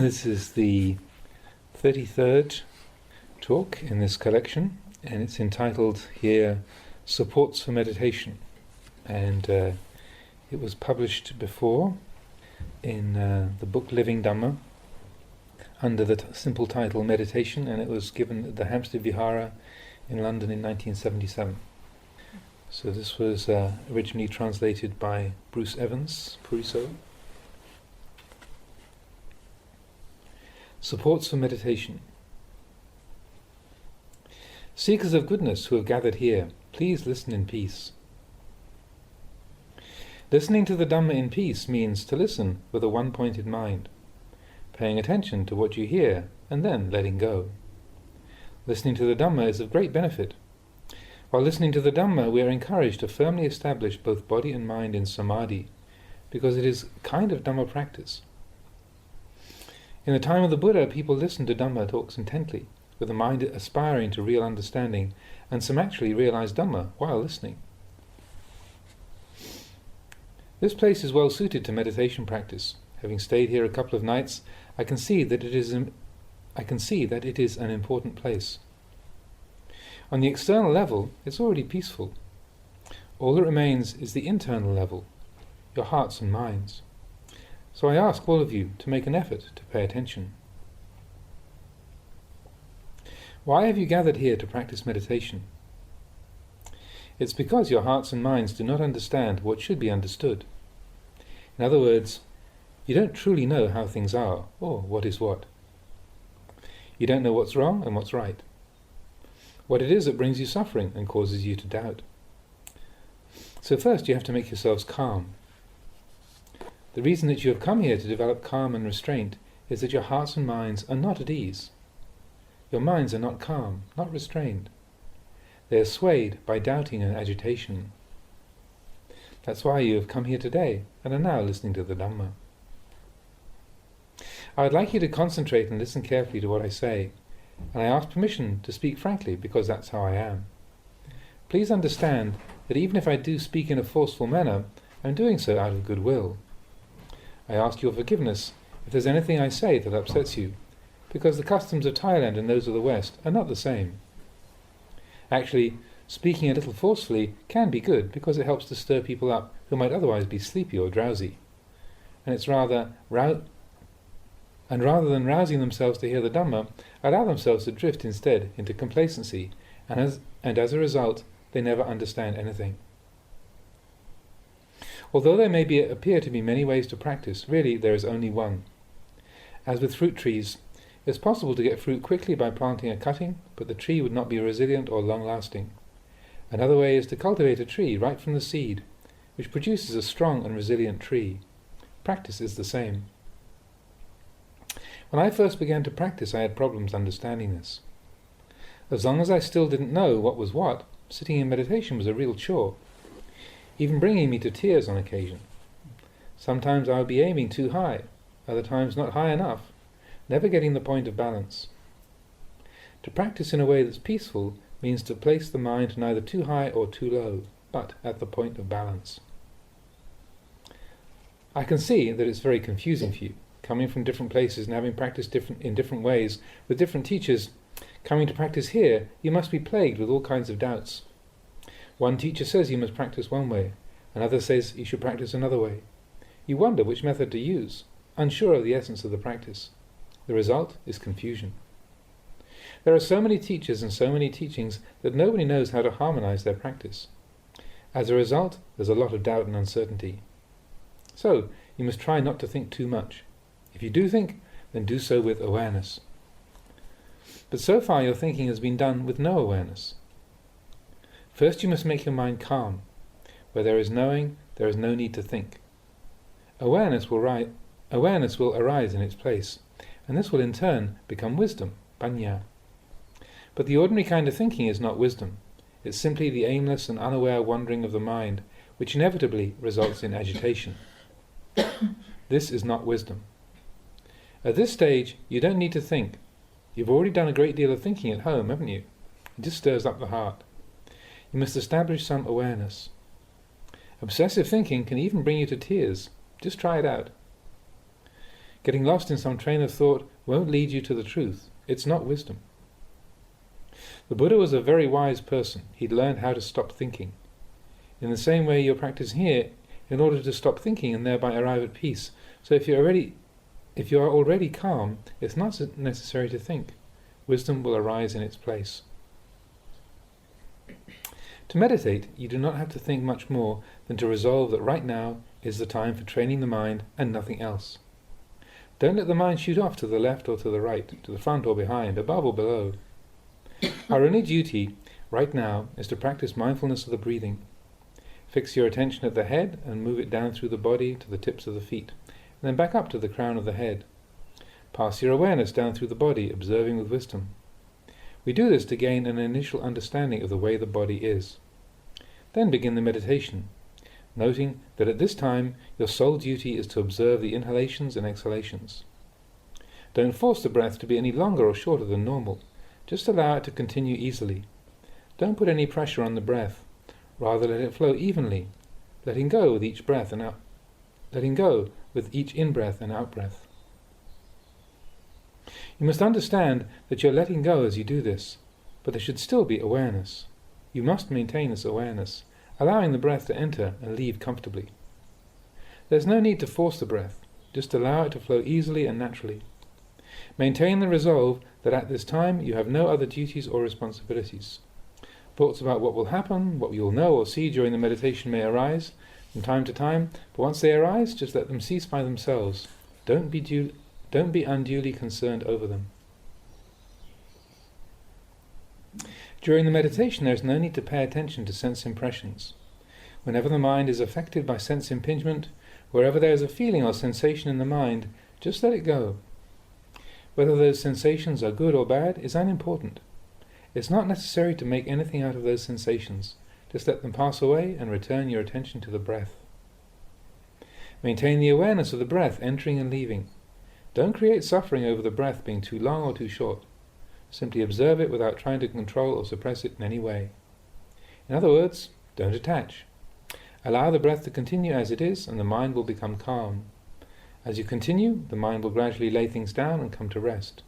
This is the 33rd talk in this collection, and it's entitled here Supports for Meditation, and it was published before in the book Living Dhamma under the simple title Meditation, and it was given at the Hampstead Vihara in London in 1977. So this was originally translated by Bruce Evans, Puriso. Supports for meditation. Seekers of goodness who have gathered here, please listen in peace. Listening to the Dhamma in peace means to listen with a one-pointed mind, paying attention to what you hear and then letting go. Listening to the Dhamma is of great benefit. While listening to the Dhamma, we are encouraged to firmly establish both body and mind in samadhi, because it is a kind of Dhamma practice. In the time of the Buddha, people listened to Dhamma talks intently, with the mind aspiring to real understanding, and some actually realized Dhamma while listening. This place is well suited to meditation practice. Having stayed here a couple of nights, I can see that it is an important place. On the external level, it's already peaceful. All that remains is the internal level, your hearts and minds. So I ask all of you to make an effort to pay attention. Why have you gathered here to practice meditation? It's because your hearts and minds do not understand what should be understood. In other words, you don't truly know how things are, or what is what. You don't know what's wrong and what's right. What it is that brings you suffering and causes you to doubt. So first you have to make yourselves calm. The reason that you have come here to develop calm and restraint is that your hearts and minds are not at ease. Your minds are not calm, not restrained. They are swayed by doubting and agitation. That's why you have come here today and are now listening to the Dhamma. I would like you to concentrate and listen carefully to what I say, and I ask permission to speak frankly because that's how I am. Please understand that even if I do speak in a forceful manner, I'm doing so out of goodwill. I ask your forgiveness if there's anything I say that upsets you, because the customs of Thailand and those of the West are not the same. Actually, speaking a little forcefully can be good because it helps to stir people up who might otherwise be sleepy or drowsy. And rather than rousing themselves to hear the Dhamma, allow themselves to drift instead into complacency, and as a result, they never understand anything. Although there may appear to be many ways to practice, really there is only one. As with fruit trees, it's possible to get fruit quickly by planting a cutting, but the tree would not be resilient or long-lasting. Another way is to cultivate a tree right from the seed, which produces a strong and resilient tree. Practice is the same. When I first began to practice, I had problems understanding this. As long as I still didn't know what was what, sitting in meditation was a real chore, even bringing me to tears on occasion. Sometimes I would be aiming too high, other times not high enough, never getting the point of balance. To practice in a way that's peaceful means to place the mind neither too high or too low, but at the point of balance. I can see that it's very confusing for you, coming from different places and having practiced in different ways with different teachers. Coming to practice here, you must be plagued with all kinds of doubts. One teacher says you must practice one way, another says you should practice another way. You wonder which method to use, unsure of the essence of the practice. The result is confusion. There are so many teachers and so many teachings that nobody knows how to harmonize their practice. As a result, there's a lot of doubt and uncertainty. So, you must try not to think too much. If you do think, then do so with awareness. But so far your thinking has been done with no awareness. First you must make your mind calm. Where there is knowing, there is no need to think. Awareness will arise in its place, and this will in turn become wisdom, panya. But the ordinary kind of thinking is not wisdom. It's simply the aimless and unaware wandering of the mind, which inevitably results in agitation. This is not wisdom. At this stage, you don't need to think. You've already done a great deal of thinking at home, haven't you? It just stirs up the heart. You must establish some awareness. Obsessive thinking can even bring you to tears. Just try it out. Getting lost in some train of thought won't lead you to the truth. It's not wisdom. The Buddha was a very wise person. He'd learned how to stop thinking. In the same way, you're practicing here in order to stop thinking and thereby arrive at peace. So if you are already calm, it's not necessary to think. Wisdom will arise in its place. To meditate, you do not have to think much more than to resolve that right now is the time for training the mind and nothing else. Don't let the mind shoot off to the left or to the right, to the front or behind, above or below. Our only duty right now is to practice mindfulness of the breathing. Fix your attention at the head and move it down through the body to the tips of the feet, and then back up to the crown of the head. Pass your awareness down through the body, observing with wisdom. We do this to gain an initial understanding of the way the body is. Then begin the meditation, noting that at this time your sole duty is to observe the inhalations and exhalations. Don't force the breath to be any longer or shorter than normal. Just allow it to continue easily. Don't put any pressure on the breath. Rather let it flow evenly, letting go with each breath and out. Letting go with each in-breath and out-breath. You must understand that you're letting go as you do this, but there should still be awareness. You must maintain this awareness, allowing the breath to enter and leave comfortably. There's no need to force the breath, just allow it to flow easily and naturally. Maintain the resolve that at this time you have no other duties or responsibilities. Thoughts about what will happen, what you will know or see during the meditation may arise from time to time, but once they arise, just let them cease by themselves. Don't be unduly concerned over them. During the meditation, there is no need to pay attention to sense impressions. Whenever the mind is affected by sense impingement, wherever there is a feeling or sensation in the mind, just let it go. Whether those sensations are good or bad is unimportant. It's not necessary to make anything out of those sensations. Just let them pass away and return your attention to the breath. Maintain the awareness of the breath entering and leaving. Don't create suffering over the breath being too long or too short. Simply observe it without trying to control or suppress it in any way. In other words, don't attach. Allow the breath to continue as it is, and the mind will become calm. As you continue, the mind will gradually lay things down and come to rest,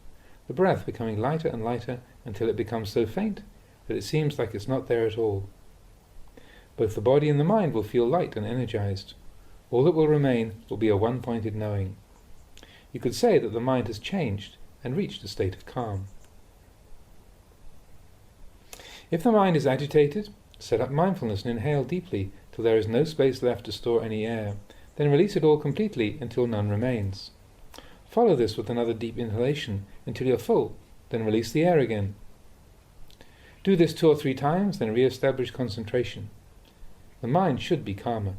the breath becoming lighter and lighter until it becomes so faint that it seems like it's not there at all. Both the body and the mind will feel light and energized. All that will remain will be a one-pointed knowing. You could say that the mind has changed and reached a state of calm. If the mind is agitated, set up mindfulness and inhale deeply till there is no space left to store any air. Then release it all completely until none remains. Follow this with another deep inhalation until you're full, then release the air again. Do this 2 or 3 times, then re-establish concentration. The mind should be calmer.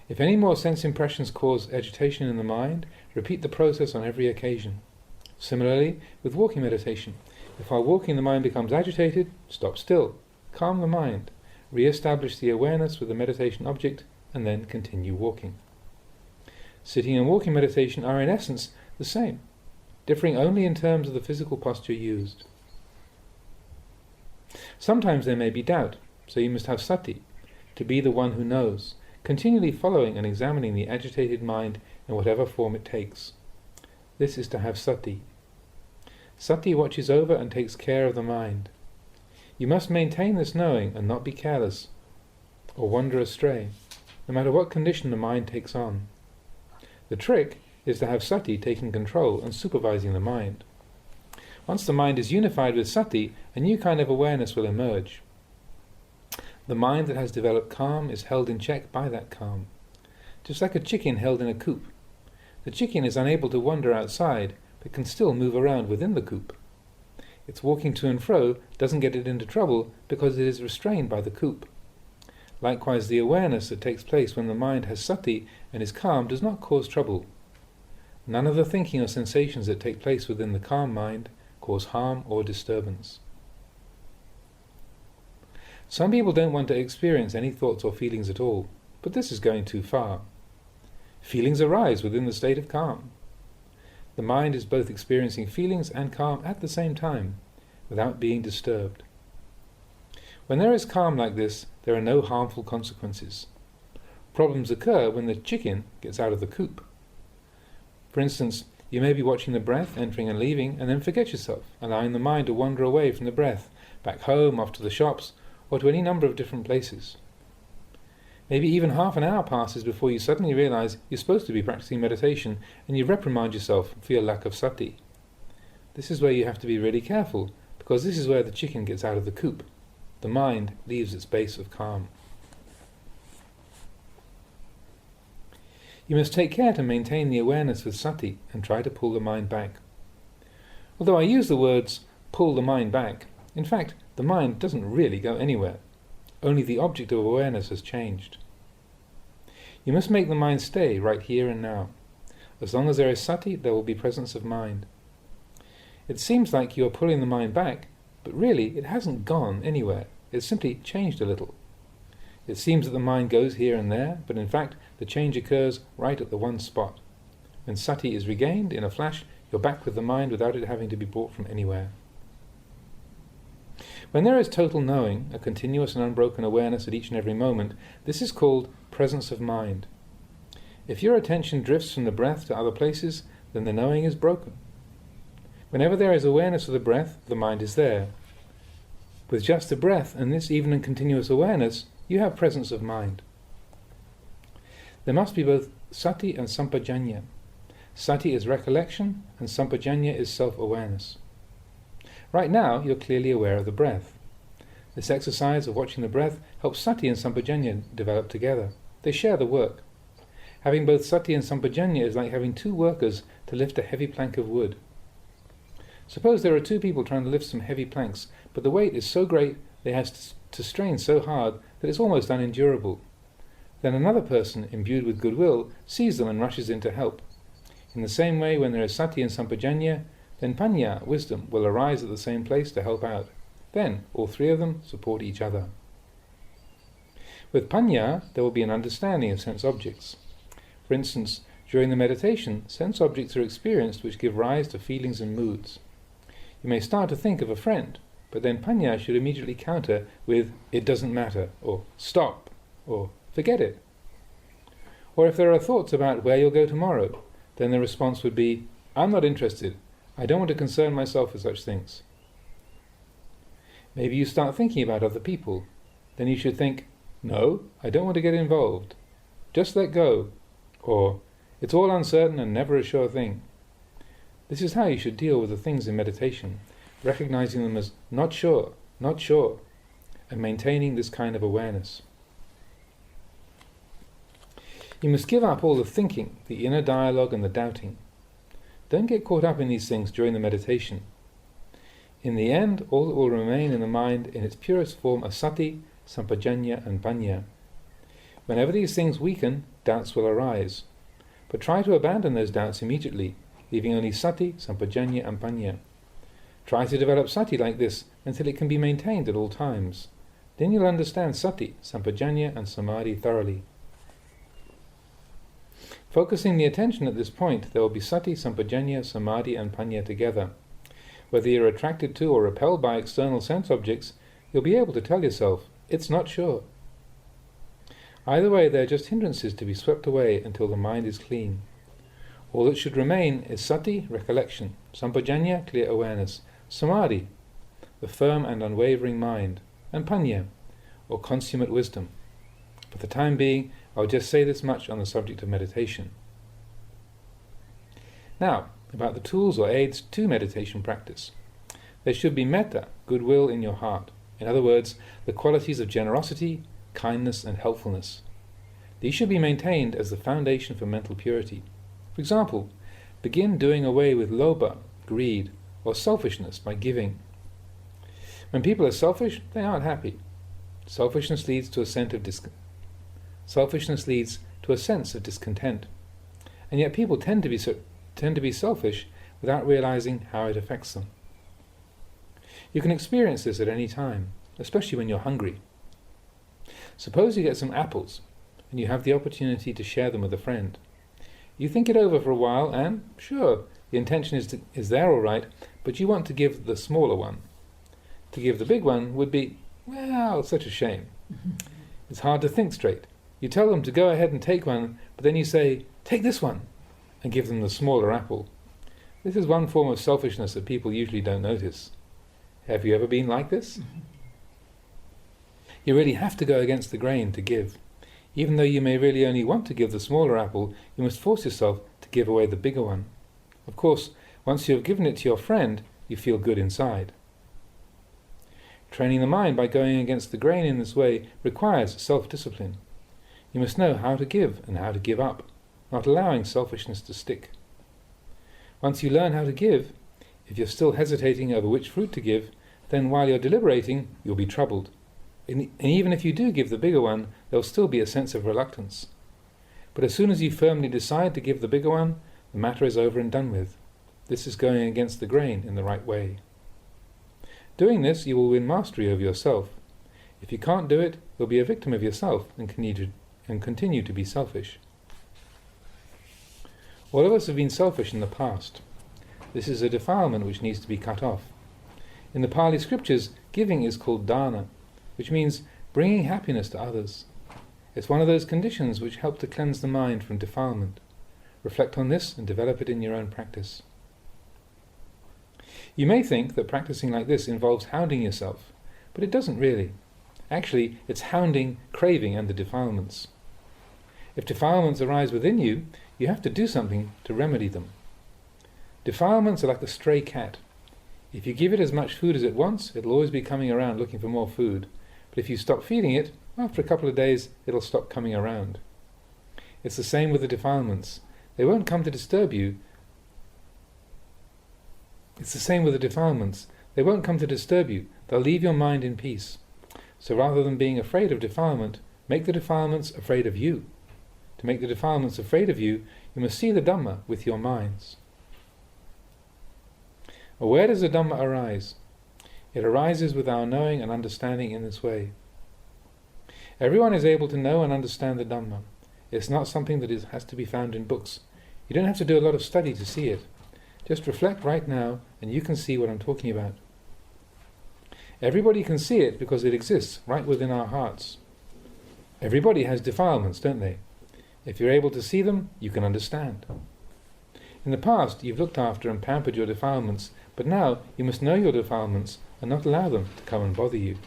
If any more sense impressions cause agitation in the mind, repeat the process on every occasion. Similarly, with walking meditation, if while walking the mind becomes agitated, stop still, calm the mind, re-establish the awareness with the meditation object, and then continue walking. Sitting and walking meditation are in essence the same, differing only in terms of the physical posture used. Sometimes there may be doubt, so you must have sati, to be the one who knows, continually following and examining the agitated mind in whatever form it takes. This is to have sati. Sati watches over and takes care of the mind. You must maintain this knowing and not be careless or wander astray, no matter what condition the mind takes on. The trick is to have sati taking control and supervising the mind. Once the mind is unified with sati, a new kind of awareness will emerge. The mind that has developed calm is held in check by that calm, just like a chicken held in a coop. The chicken is unable to wander outside, but can still move around within the coop. Its walking to and fro doesn't get it into trouble because it is restrained by the coop. Likewise, the awareness that takes place when the mind has sati and is calm does not cause trouble. None of the thinking or sensations that take place within the calm mind cause harm or disturbance. Some people don't want to experience any thoughts or feelings at all, but this is going too far. Feelings arise within the state of calm. The mind is both experiencing feelings and calm at the same time, without being disturbed. When there is calm like this, there are no harmful consequences. Problems occur when the chicken gets out of the coop. For instance, you may be watching the breath entering and leaving, and then forget yourself, allowing the mind to wander away from the breath, back home, off to the shops, or to any number of different places. Maybe even half an hour passes before you suddenly realize you're supposed to be practicing meditation, and you reprimand yourself for your lack of sati. This is where you have to be really careful, because this is where the chicken gets out of the coop. The mind leaves its base of calm. You must take care to maintain the awareness with sati and try to pull the mind back. Although I use the words pull the mind back, in fact, the mind doesn't really go anywhere. Only the object of awareness has changed. You must make the mind stay right here and now. As long as there is sati, there will be presence of mind. It seems like you are pulling the mind back, but really it hasn't gone anywhere. It's simply changed a little. It seems that the mind goes here and there, but in fact the change occurs right at the one spot. When sati is regained, in a flash, you're back with the mind without it having to be brought from anywhere. When there is total knowing, a continuous and unbroken awareness at each and every moment, this is called presence of mind. If your attention drifts from the breath to other places, then the knowing is broken. Whenever there is awareness of the breath, the mind is there. With just the breath and this even and continuous awareness, you have presence of mind. There must be both sati and sampajanya. Sati is recollection, and sampajanya is self-awareness. Right now, you're clearly aware of the breath. This exercise of watching the breath helps sati and sampajanya develop together. They share the work. Having both sati and sampajanya is like having two workers to lift a heavy plank of wood. Suppose there are two people trying to lift some heavy planks, but the weight is so great they have to strain so hard that it's almost unendurable. Then another person, imbued with goodwill, sees them and rushes in to help. In the same way, when there is sati and sampajanya, then panya, wisdom, will arise at the same place to help out. Then all three of them support each other. With panya, there will be an understanding of sense objects. For instance, during the meditation, sense objects are experienced which give rise to feelings and moods. You may start to think of a friend, but then panya should immediately counter with "it doesn't matter," or "stop," or "forget it." Or if there are thoughts about where you'll go tomorrow, then the response would be, "I'm not interested. I don't want to concern myself with such things." Maybe you start thinking about other people. Then you should think, "No, I don't want to get involved. Just let go." Or, "It's all uncertain and never a sure thing." This is how you should deal with the things in meditation, recognizing them as not sure, and maintaining this kind of awareness. You must give up all the thinking, the inner dialogue and the doubting. Don't get caught up in these things during the meditation. In the end, all that will remain in the mind in its purest form are sati, sampajanya and panya. Whenever these things weaken, doubts will arise. But try to abandon those doubts immediately, leaving only sati, sampajanya and panya. Try to develop sati like this until it can be maintained at all times. Then you'll understand sati, sampajanya and samadhi thoroughly. Focusing the attention at this point, there will be sati, sampajanya, samadhi and panya together. Whether you're attracted to or repelled by external sense objects, you'll be able to tell yourself, "It's not sure." Either way, they're just hindrances to be swept away until the mind is clean. All that should remain is sati, recollection, sampajanya, clear awareness, samadhi, the firm and unwavering mind, and panya, or consummate wisdom. For the time being, I'll just say this much on the subject of meditation. Now, about the tools or aids to meditation practice. There should be metta, goodwill in your heart. In other words, the qualities of generosity, kindness and helpfulness. These should be maintained as the foundation for mental purity. For example, begin doing away with lobha, greed, or selfishness by giving. When people are selfish, they aren't happy. Selfishness leads to a sense of discontent. And yet people tend to be selfish without realizing how it affects them. You can experience this at any time, especially when you're hungry. Suppose you get some apples, and you have the opportunity to share them with a friend. You think it over for a while, and, sure, the intention is there all right, but you want to give the smaller one. To give the big one would be, well, such a shame. It's hard to think straight. You tell them to go ahead and take one, but then you say, "Take this one." and give them the smaller apple. This is one form of selfishness that people usually don't notice. Have you ever been like this? You really have to go against the grain to give. Even though you may really only want to give the smaller apple, you must force yourself to give away the bigger one. Of course, once you have given it to your friend, you feel good inside. Training the mind by going against the grain in this way requires self-discipline. You must know how to give and how to give up, not allowing selfishness to stick. Once you learn how to give, if you're still hesitating over which fruit to give, then while you're deliberating, you'll be troubled. And even if you do give the bigger one, there'll still be a sense of reluctance. But as soon as you firmly decide to give the bigger one, the matter is over and done with. This is going against the grain in the right way. Doing this, you will win mastery over yourself. If you can't do it, you'll be a victim of yourself and continue to be selfish. All of us have been selfish in the past. This is a defilement which needs to be cut off. In the Pali scriptures, giving is called dana, which means bringing happiness to others. It's one of those conditions which help to cleanse the mind from defilement. Reflect on this and develop it in your own practice. You may think that practicing like this involves hounding yourself, but it doesn't really. Actually, it's hounding, craving, and the defilements. If defilements arise within you, you have to do something to remedy them. Defilements are like the stray cat. If you give it as much food as it wants, it'll always be coming around looking for more food. But if you stop feeding it, after a couple of days, it'll stop coming around. It's the same with the defilements. They won't come to disturb you. It's the same with the defilements. They won't come to disturb you. They'll leave your mind in peace. So rather than being afraid of defilement, make the defilements afraid of you. To make the defilements afraid of you, you must see the Dhamma with your minds. Where does the Dhamma arise? It arises with our knowing and understanding in this way. Everyone is able to know and understand the Dhamma. It's not something that has to be found in books. You don't have to do a lot of study to see it. Just reflect right now and you can see what I'm talking about. Everybody can see it because it exists right within our hearts. Everybody has defilements, don't they? If you're able to see them, you can understand. In the past, you've looked after and pampered your defilements, but now you must know your defilements and not allow them to come and bother you.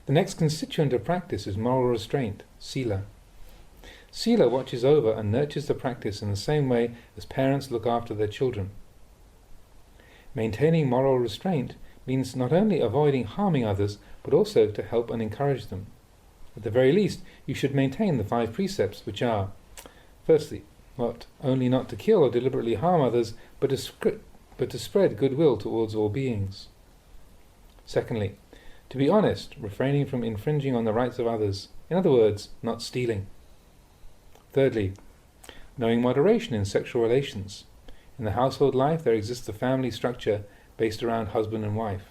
The next constituent of practice is moral restraint, sila. Sila watches over and nurtures the practice in the same way as parents look after their children. Maintaining moral restraint means not only avoiding harming others, but also to help and encourage them. At the very least, you should maintain the 5 precepts, which are, firstly, not only not to kill or deliberately harm others, but to spread goodwill towards all beings. Secondly, to be honest, refraining from infringing on the rights of others, in other words, not stealing. Thirdly, knowing moderation in sexual relations. In the household life there exists a family structure based around husband and wife.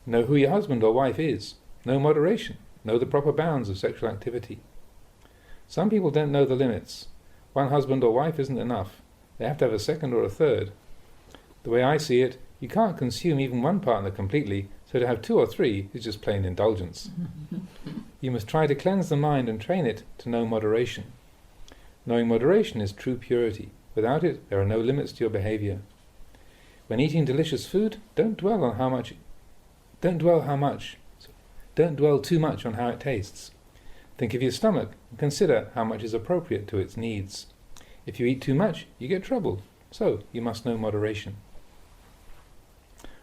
Know who your husband or wife is. Know moderation. Know the proper bounds of sexual activity. Some people don't know the limits. One husband or wife isn't enough. They have to have a second or a third. The way I see it, you can't consume even one partner completely, so to have 2 or 3 is just plain indulgence. You must try to cleanse the mind and train it to know moderation. Knowing moderation is true purity. Without it, there are no limits to your behavior. When eating delicious food, don't dwell too much on how it tastes. Think of your stomach and consider how much is appropriate to its needs. If you eat too much, you get trouble. So, you must know moderation.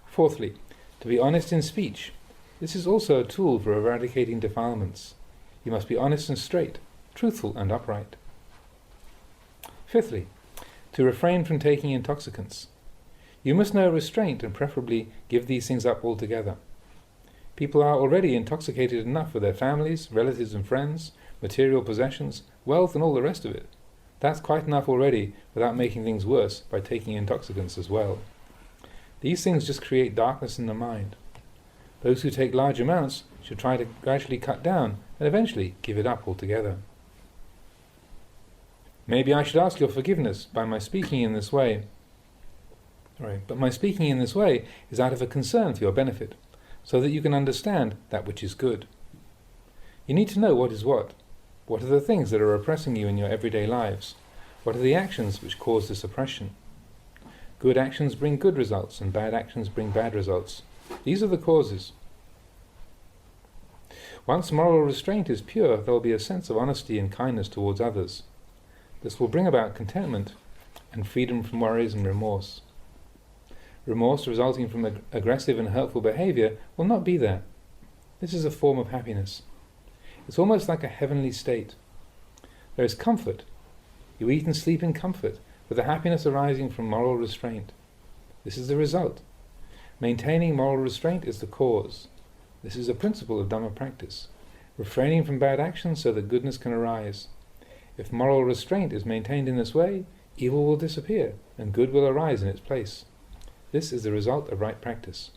Fourthly, to be honest in speech. This is also a tool for eradicating defilements. You must be honest and straight, truthful and upright. Fifthly, to refrain from taking intoxicants. You must know restraint and preferably give these things up altogether. People are already intoxicated enough with their families, relatives and friends, material possessions, wealth and all the rest of it. That's quite enough already without making things worse by taking intoxicants as well. These things just create darkness in the mind. Those who take large amounts should try to gradually cut down and eventually give it up altogether. Maybe I should ask your forgiveness by my speaking in this way. But my speaking in this way is out of a concern for your benefit, so that you can understand that which is good. You need to know what is what What are the things that are oppressing you in your everyday lives? What are the actions which cause this oppression? Good actions bring good results, and bad actions bring bad results. These are the causes. Once moral restraint is pure, there will be a sense of honesty and kindness towards others. This will bring about contentment and freedom from worries and remorse. Remorse resulting from aggressive and hurtful behavior will not be there. This is a form of happiness. It's almost like a heavenly state. There is comfort. You eat and sleep in comfort, with the happiness arising from moral restraint. This is the result. Maintaining moral restraint is the cause. This is a principle of Dhamma practice. Refraining from bad actions so that goodness can arise. If moral restraint is maintained in this way, evil will disappear and good will arise in its place. This is the result of right practice.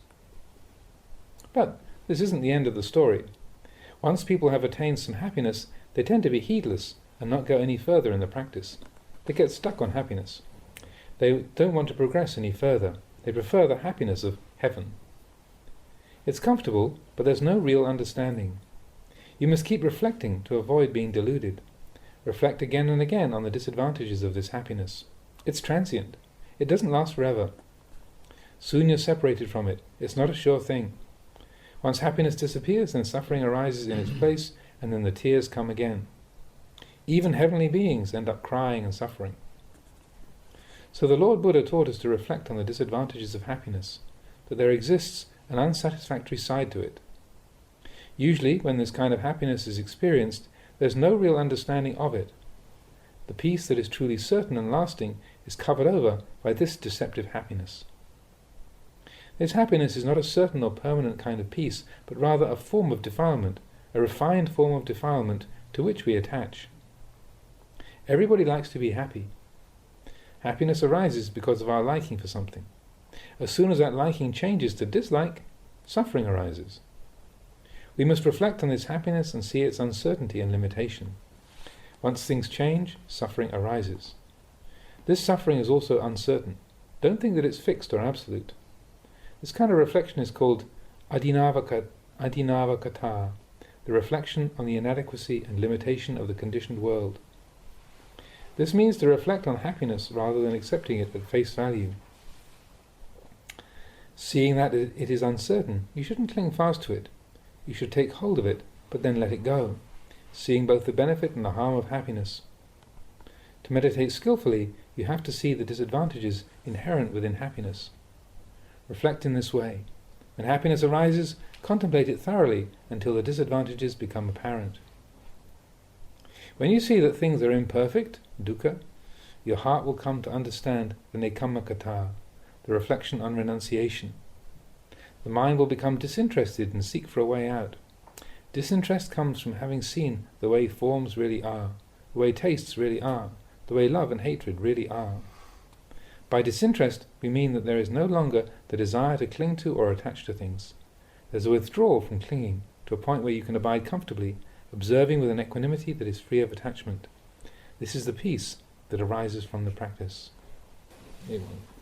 But this isn't the end of the story. Once people have attained some happiness, they tend to be heedless and not go any further in the practice. They get stuck on happiness. They don't want to progress any further. They prefer the happiness of heaven. It's comfortable, but there's no real understanding. You must keep reflecting to avoid being deluded. Reflect again and again on the disadvantages of this happiness. It's transient. It doesn't last forever. Soon you're separated from it. It's not a sure thing. Once happiness disappears, then suffering arises in its place, and then the tears come again. Even heavenly beings end up crying and suffering. So the Lord Buddha taught us to reflect on the disadvantages of happiness, that there exists an unsatisfactory side to it. Usually, when this kind of happiness is experienced, there's no real understanding of it. The peace that is truly certain and lasting is covered over by this deceptive happiness. This happiness is not a certain or permanent kind of peace, but rather a form of defilement, a refined form of defilement to which we attach. Everybody likes to be happy. Happiness arises because of our liking for something. As soon as that liking changes to dislike, suffering arises. We must reflect on this happiness and see its uncertainty and limitation. Once things change, suffering arises. This suffering is also uncertain. Don't think that it's fixed or absolute. This kind of reflection is called adinavakata, the reflection on the inadequacy and limitation of the conditioned world. This means to reflect on happiness rather than accepting it at face value. Seeing that it is uncertain, you shouldn't cling fast to it. You should take hold of it, but then let it go, seeing both the benefit and the harm of happiness. To meditate skillfully, you have to see the disadvantages inherent within happiness. Reflect in this way. When happiness arises, contemplate it thoroughly until the disadvantages become apparent. When you see that things are imperfect, dukkha, your heart will come to understand the nekammakata, the reflection on renunciation. The mind will become disinterested and seek for a way out. Disinterest comes from having seen the way forms really are, the way tastes really are, the way love and hatred really are. By disinterest, we mean that there is no longer the desire to cling to or attach to things. There's a withdrawal from clinging to a point where you can abide comfortably, observing with an equanimity that is free of attachment. This is the peace that arises from the practice. Amen.